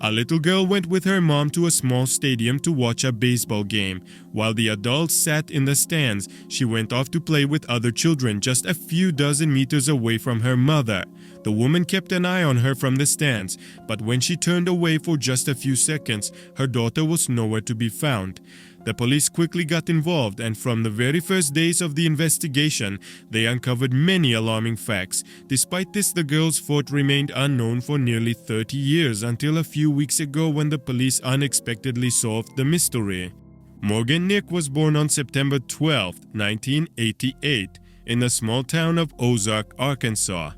A little girl went with her mom to a small stadium to watch a baseball game. While the adults sat in the stands, she went off to play with other children just a few dozen meters away from her mother. The woman kept an eye on her from the stands, but when she turned away for just a few seconds, her daughter was nowhere to be found. The police quickly got involved, and from the very first days of the investigation, they uncovered many alarming facts. Despite this, the girl's fate remained unknown for nearly 30 years until a few weeks ago when the police unexpectedly solved the mystery. Morgan Nick was born on September 12, 1988, in the small town of Ozark, Arkansas.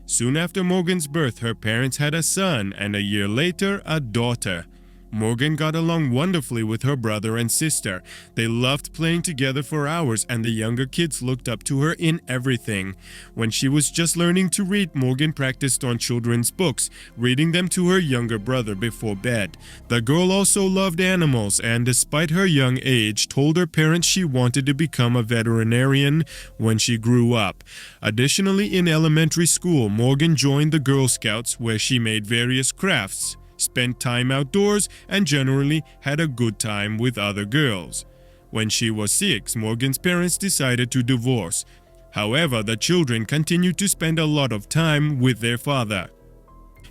Soon after Morgan's birth, her parents had a son, and a year later, a daughter. Morgan got along wonderfully with her brother and sister. They loved playing together for hours, and the younger kids looked up to her in everything. When she was just learning to read, Morgan practiced on children's books, reading them to her younger brother before bed. The girl also loved animals, and despite her young age, told her parents she wanted to become a veterinarian when she grew up. Additionally, in elementary school, Morgan joined the Girl Scouts, where she made various crafts, spent time outdoors, and generally had a good time with other girls. When she was 6, Morgan's parents decided to divorce. However, the children continued to spend a lot of time with their father.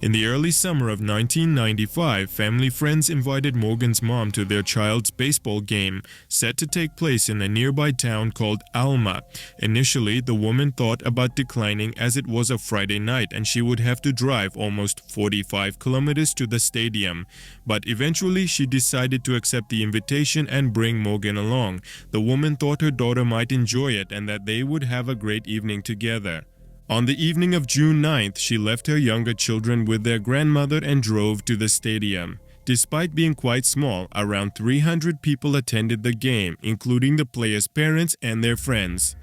In the early summer of 1995, family friends invited Morgan's mom to their child's baseball game, set to take place in a nearby town called Alma. Initially, the woman thought about declining as it was a Friday night and she would have to drive almost 45 kilometers to the stadium. But eventually, she decided to accept the invitation and bring Morgan along. The woman thought her daughter might enjoy it and that they would have a great evening together. On the evening of June 9th, she left her younger children with their grandmother and drove to the stadium. Despite being quite small, around 300 people attended the game, including the players' parents and their friends.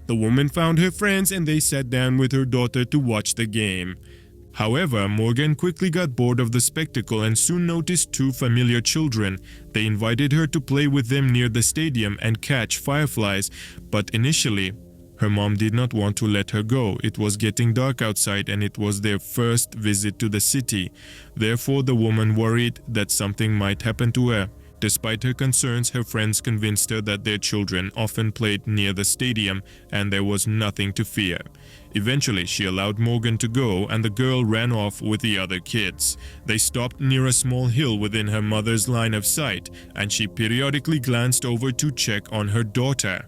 The woman found her friends and they sat down with her daughter to watch the game. However, Morgan quickly got bored of the spectacle and soon noticed 2 familiar children. They invited her to play with them near the stadium and catch fireflies, but initially, her mom did not want to let her go. It was getting dark outside and it was their first visit to the city. Therefore, the woman worried that something might happen to her. Despite her concerns, her friends convinced her that their children often played near the stadium and there was nothing to fear. Eventually, she allowed Morgan to go and the girl ran off with the other kids. They stopped near a small hill within her mother's line of sight and she periodically glanced over to check on her daughter.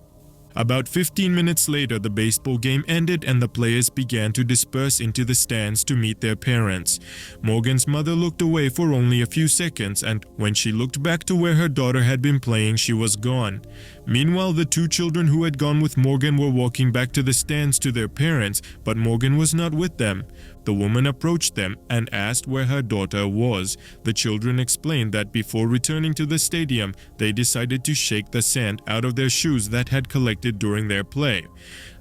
About 15 minutes later, the baseball game ended and the players began to disperse into the stands to meet their parents. Morgan's mother looked away for only a few seconds, and when she looked back to where her daughter had been playing, she was gone. Meanwhile, the 2 children who had gone with Morgan were walking back to the stands to their parents, but Morgan was not with them. The woman approached them and asked where her daughter was. The children explained that before returning to the stadium, they decided to shake the sand out of their shoes that had collected during their play.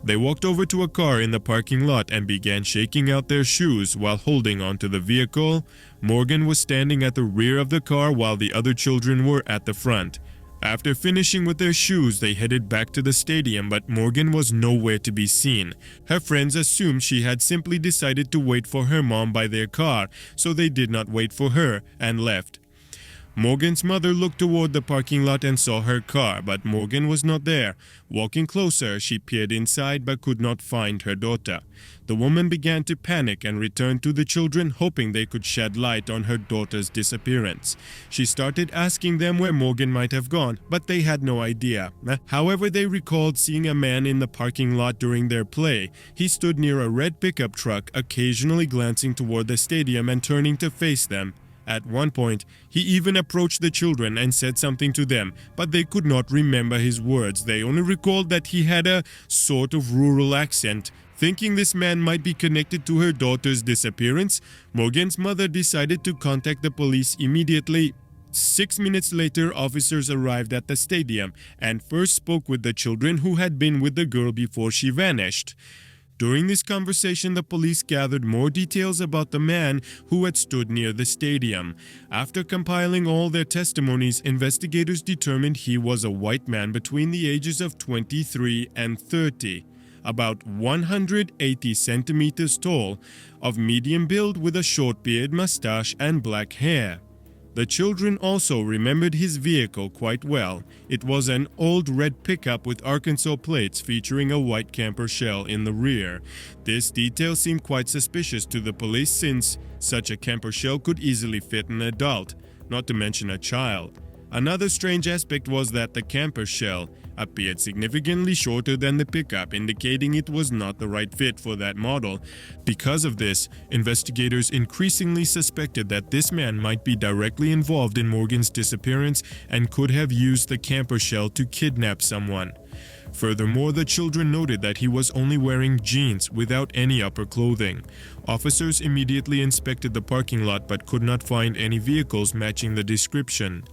They walked over to a car in the parking lot and began shaking out their shoes while holding onto the vehicle. Morgan was standing at the rear of the car while the other children were at the front. After finishing with their shoes, they headed back to the stadium, but Morgan was nowhere to be seen. Her friends assumed she had simply decided to wait for her mom by their car, so they did not wait for her and left. Morgan's mother looked toward the parking lot and saw her car, but Morgan was not there. Walking closer, she peered inside but could not find her daughter. The woman began to panic and returned to the children, hoping they could shed light on her daughter's disappearance. She started asking them where Morgan might have gone, but they had no idea. However, they recalled seeing a man in the parking lot during their play. He stood near a red pickup truck, occasionally glancing toward the stadium and turning to face them. At one point, he even approached the children and said something to them, but they could not remember his words. They only recalled that he had a sort of rural accent. Thinking this man might be connected to her daughter's disappearance, Morgan's mother decided to contact the police immediately. 6 minutes later, officers arrived at the stadium and first spoke with the children who had been with the girl before she vanished. During this conversation, the police gathered more details about the man who had stood near the stadium. After compiling all their testimonies, investigators determined he was a white man between the ages of 23 and 30, about 180 centimeters tall, of medium build with a short beard, mustache, and black hair. The children also remembered his vehicle quite well. It was an old red pickup with Arkansas plates featuring a white camper shell in the rear. This detail seemed quite suspicious to the police since such a camper shell could easily fit an adult, not to mention a child. Another strange aspect was that the camper shell appeared significantly shorter than the pickup, indicating it was not the right fit for that model. Because of this, investigators increasingly suspected that this man might be directly involved in Morgan's disappearance and could have used the camper shell to kidnap someone. Furthermore, the children noted that he was only wearing jeans without any upper clothing. Officers immediately inspected the parking lot but could not find any vehicles matching the description.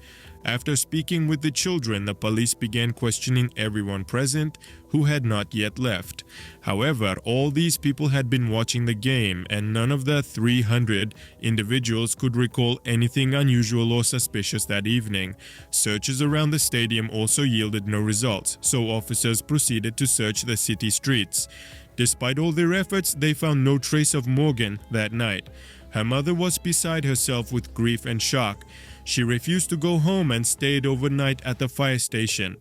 After speaking with the children, the police began questioning everyone present who had not yet left. However, all these people had been watching the game, and none of the 300 individuals could recall anything unusual or suspicious that evening. Searches around the stadium also yielded no results, so officers proceeded to search the city streets. Despite all their efforts, they found no trace of Morgan that night. Her mother was beside herself with grief and shock. She refused to go home and stayed overnight at the fire station.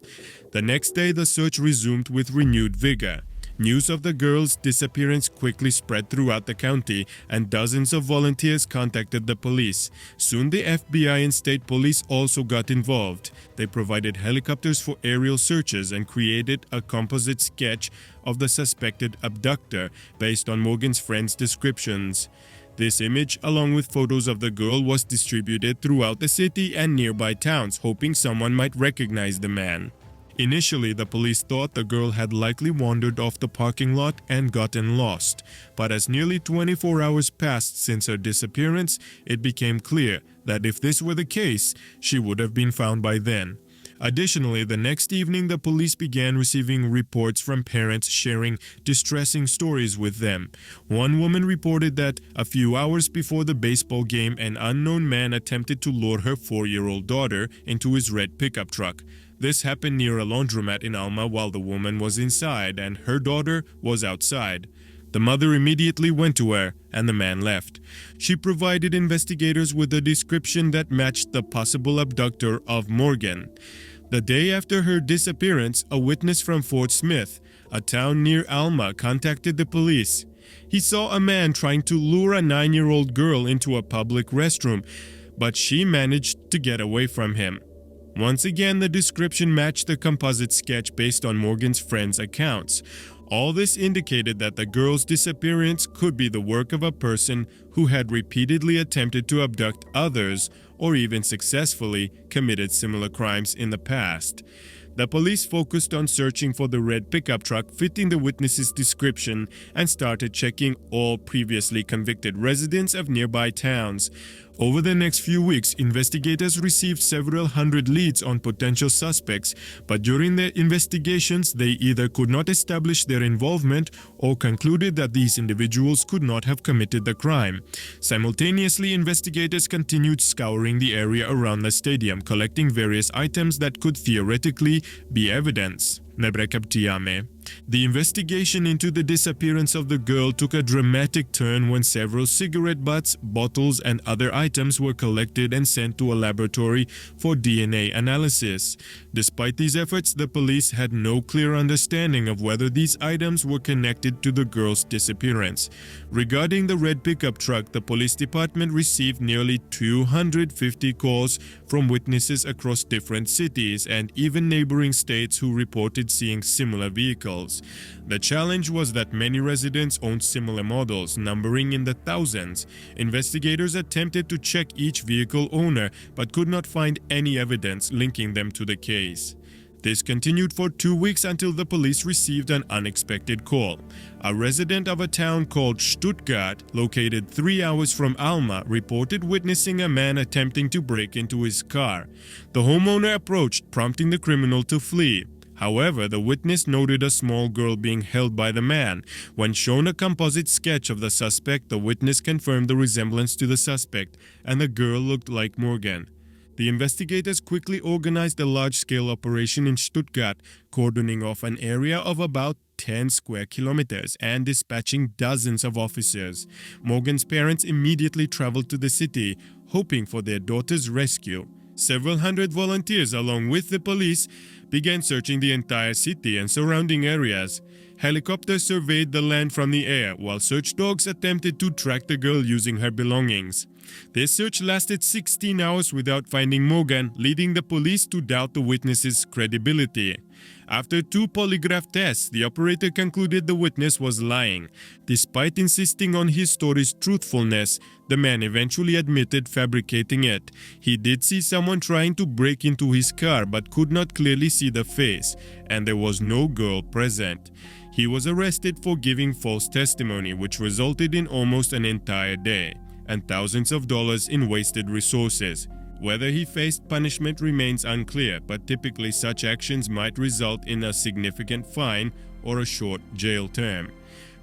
The next day, the search resumed with renewed vigor. News of the girl's disappearance quickly spread throughout the county, and dozens of volunteers contacted the police. Soon the FBI and state police also got involved. They provided helicopters for aerial searches and created a composite sketch of the suspected abductor based on Morgan's friends' descriptions. This image, along with photos of the girl, was distributed throughout the city and nearby towns, hoping someone might recognize the man. Initially, the police thought the girl had likely wandered off the parking lot and gotten lost, but as nearly 24 hours passed since her disappearance, it became clear that if this were the case, she would have been found by then. Additionally, the next evening, the police began receiving reports from parents sharing distressing stories with them. One woman reported that a few hours before the baseball game, an unknown man attempted to lure her 4-year-old daughter into his red pickup truck. This happened near a laundromat in Alma while the woman was inside and her daughter was outside. The mother immediately went to her, and the man left. She provided investigators with a description that matched the possible abductor of Morgan. The day after her disappearance, a witness from Fort Smith, a town near Alma, contacted the police. He saw a man trying to lure a 9-year-old girl into a public restroom, but she managed to get away from him. Once again, the description matched the composite sketch based on Morgan's friends' accounts. All this indicated that the girl's disappearance could be the work of a person who had repeatedly attempted to abduct others or even successfully committed similar crimes in the past. The police focused on searching for the red pickup truck fitting the witness's description and started checking all previously convicted residents of nearby towns. Over the next few weeks, investigators received several hundred leads on potential suspects, but during their investigations, they either could not establish their involvement or concluded that these individuals could not have committed the crime. Simultaneously, investigators continued scouring the area around the stadium, collecting various items that could theoretically be evidence. The investigation into the disappearance of the girl took a dramatic turn when several cigarette butts, bottles, and other items were collected and sent to a laboratory for DNA analysis. Despite these efforts, the police had no clear understanding of whether these items were connected to the girl's disappearance. Regarding the red pickup truck, the police department received nearly 250 calls from witnesses across different cities and even neighboring states who reported seeing similar vehicles. The challenge was that many residents owned similar models, numbering in the thousands. Investigators attempted to check each vehicle owner but could not find any evidence linking them to the case. This continued for 2 weeks until the police received an unexpected call. A resident of a town called Stuttgart, located 3 hours from Alma, reported witnessing a man attempting to break into his car. The homeowner approached, prompting the criminal to flee. However, the witness noted a small girl being held by the man. When shown a composite sketch of the suspect, the witness confirmed the resemblance to the suspect, and the girl looked like Morgan. The investigators quickly organized a large-scale operation in Stuttgart, cordoning off an area of about 10 square kilometers and dispatching dozens of officers. Morgan's parents immediately traveled to the city, hoping for their daughter's rescue. Several hundred volunteers, along with the police, began searching the entire city and surrounding areas. Helicopters surveyed the land from the air, while search dogs attempted to track the girl using her belongings. Their search lasted 16 hours without finding Morgan, leading the police to doubt the witness's credibility. After 2 polygraph tests, the operator concluded the witness was lying. Despite insisting on his story's truthfulness, the man eventually admitted fabricating it. He did see someone trying to break into his car but could not clearly see the face, and there was no girl present. He was arrested for giving false testimony, which resulted in almost an entire day and thousands of dollars in wasted resources. Whether he faced punishment remains unclear, but typically such actions might result in a significant fine or a short jail term.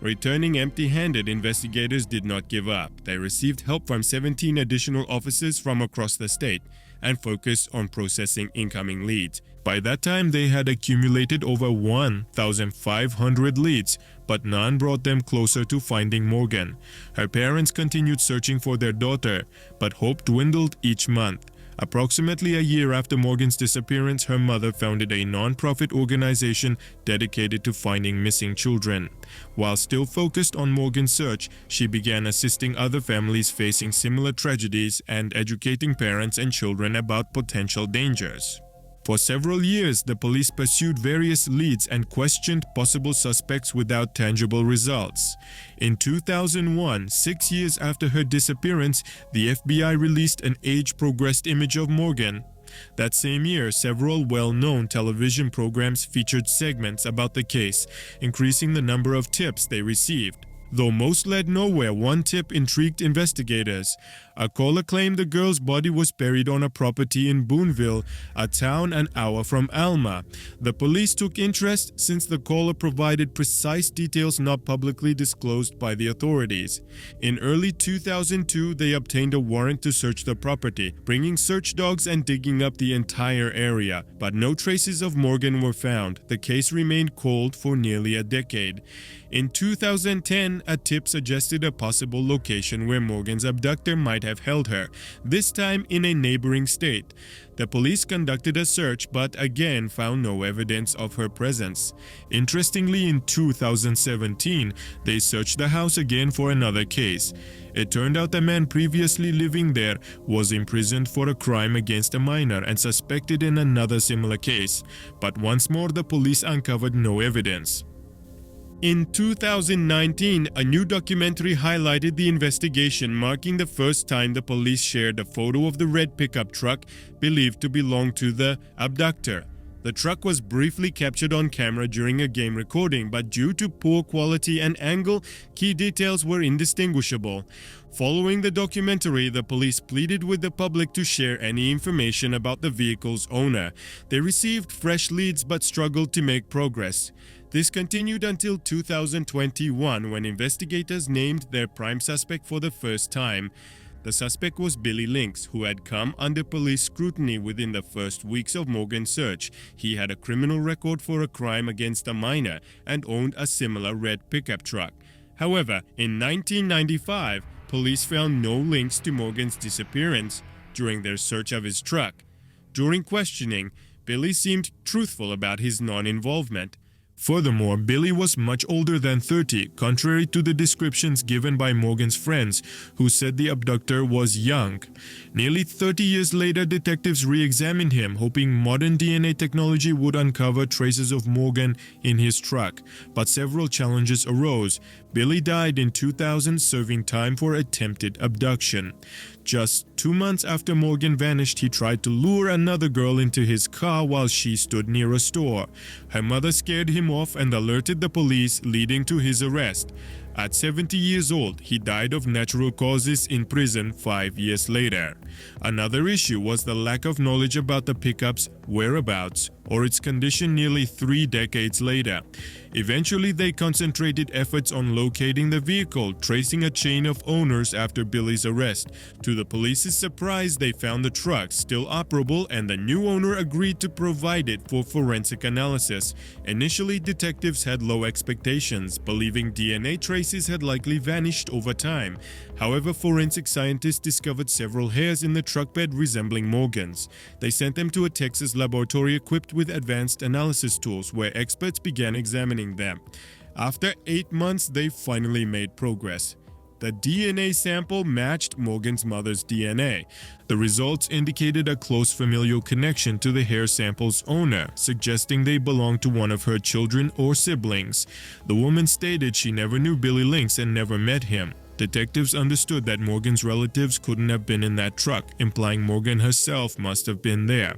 Returning empty-handed, investigators did not give up. They received help from 17 additional officers from across the state and focused on processing incoming leads. By that time, they had accumulated over 1,500 leads, but none brought them closer to finding Morgan. Her parents continued searching for their daughter, but hope dwindled each month. Approximately a year after Morgan's disappearance, her mother founded a non-profit organization dedicated to finding missing children. While still focused on Morgan's search, she began assisting other families facing similar tragedies and educating parents and children about potential dangers. For several years, the police pursued various leads and questioned possible suspects without tangible results. In 2001, 6 years after her disappearance, the FBI released an age-progressed image of Morgan. That same year, several well-known television programs featured segments about the case, increasing the number of tips they received. Though most led nowhere, one tip intrigued investigators. A caller claimed the girl's body was buried on a property in Boonville, a town an hour from Alma. The police took interest since the caller provided precise details not publicly disclosed by the authorities. In early 2002, they obtained a warrant to search the property, bringing search dogs and digging up the entire area, but no traces of Morgan were found. The case remained cold for nearly a decade. In 2010, a tip suggested a possible location where Morgan's abductor might have held her, this time in a neighboring state. The police conducted a search but again found no evidence of her presence. Interestingly, in 2017, they searched the house again for another case. It turned out the man previously living there was imprisoned for a crime against a minor and suspected in another similar case, but once more the police uncovered no evidence. In 2019, a new documentary highlighted the investigation, marking the first time the police shared a photo of the red pickup truck believed to belong to the abductor. The truck was briefly captured on camera during a game recording, but due to poor quality and angle, key details were indistinguishable. Following the documentary, the police pleaded with the public to share any information about the vehicle's owner. They received fresh leads but struggled to make progress. This continued until 2021, when investigators named their prime suspect for the first time. The suspect was Billy Lynx, who had come under police scrutiny within the first weeks of Morgan's search. He had a criminal record for a crime against a minor and owned a similar red pickup truck. However, in 1995, police found no links to Morgan's disappearance during their search of his truck. During questioning, Billy seemed truthful about his non-involvement. Furthermore, Billy was much older than 30, contrary to the descriptions given by Morgan's friends, who said the abductor was young. Nearly 30 years later, detectives re-examined him, hoping modern DNA technology would uncover traces of Morgan in his truck. But several challenges arose. Billy died in 2000, serving time for attempted abduction. Just 2 months after Morgan vanished, he tried to lure another girl into his car while she stood near a store. Her mother scared him off and alerted the police, leading to his arrest. At 70 years old, he died of natural causes in prison 5 years later. Another issue was the lack of knowledge about the pickup's whereabouts or its condition nearly 3 decades later. Eventually, they concentrated efforts on locating the vehicle, tracing a chain of owners after Billy's arrest. To the police's surprise, they found the truck still operable and the new owner agreed to provide it for forensic analysis. Initially, detectives had low expectations, believing DNA traces traces had likely vanished over time. However, forensic scientists discovered several hairs in the truck bed resembling Morgan's. They sent them to a Texas laboratory equipped with advanced analysis tools, where experts began examining them. After 8 months, they finally made progress. The DNA sample matched Morgan's mother's DNA. The results indicated a close familial connection to the hair sample's owner, suggesting they belonged to one of her children or siblings. The woman stated she never knew Billy Lynx and never met him. Detectives understood that Morgan's relatives couldn't have been in that truck, implying Morgan herself must have been there.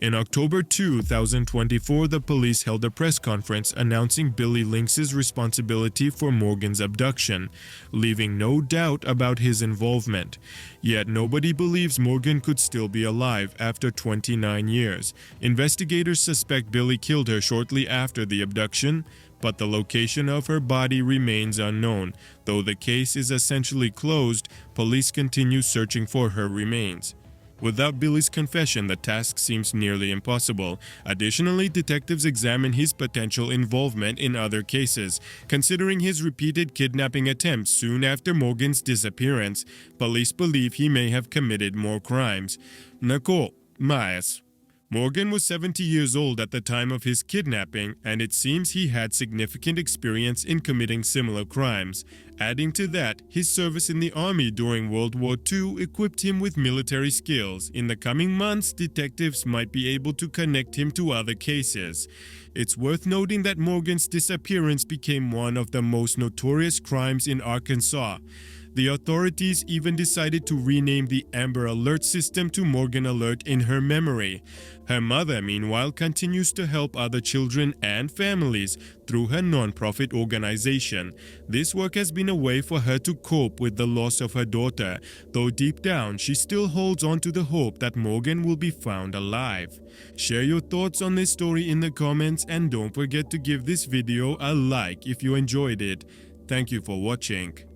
In October 2024, the police held a press conference announcing Billy Lynx's responsibility for Morgan's abduction, leaving no doubt about his involvement. Yet nobody believes Morgan could still be alive after 29 years. Investigators suspect Billy killed her shortly after the abduction, but the location of her body remains unknown. Though the case is essentially closed, police continue searching for her remains. Without Billy's confession, the task seems nearly impossible. Additionally, detectives examine his potential involvement in other cases. Considering his repeated kidnapping attempts soon after Morgan's disappearance, police believe he may have committed more crimes. Nicole Myers. Morgan was 70 years old at the time of his kidnapping, and it seems he had significant experience in committing similar crimes. Adding to that, his service in the army during World War II equipped him with military skills. In the coming months, detectives might be able to connect him to other cases. It's worth noting that Morgan's disappearance became one of the most notorious crimes in Arkansas. The authorities even decided to rename the Amber Alert system to Morgan Alert in her memory. Her mother, meanwhile, continues to help other children and families through her non-profit organization. This work has been a way for her to cope with the loss of her daughter, though deep down she still holds on to the hope that Morgan will be found alive. Share your thoughts on this story in the comments, and don't forget to give this video a like if you enjoyed it. Thank you for watching.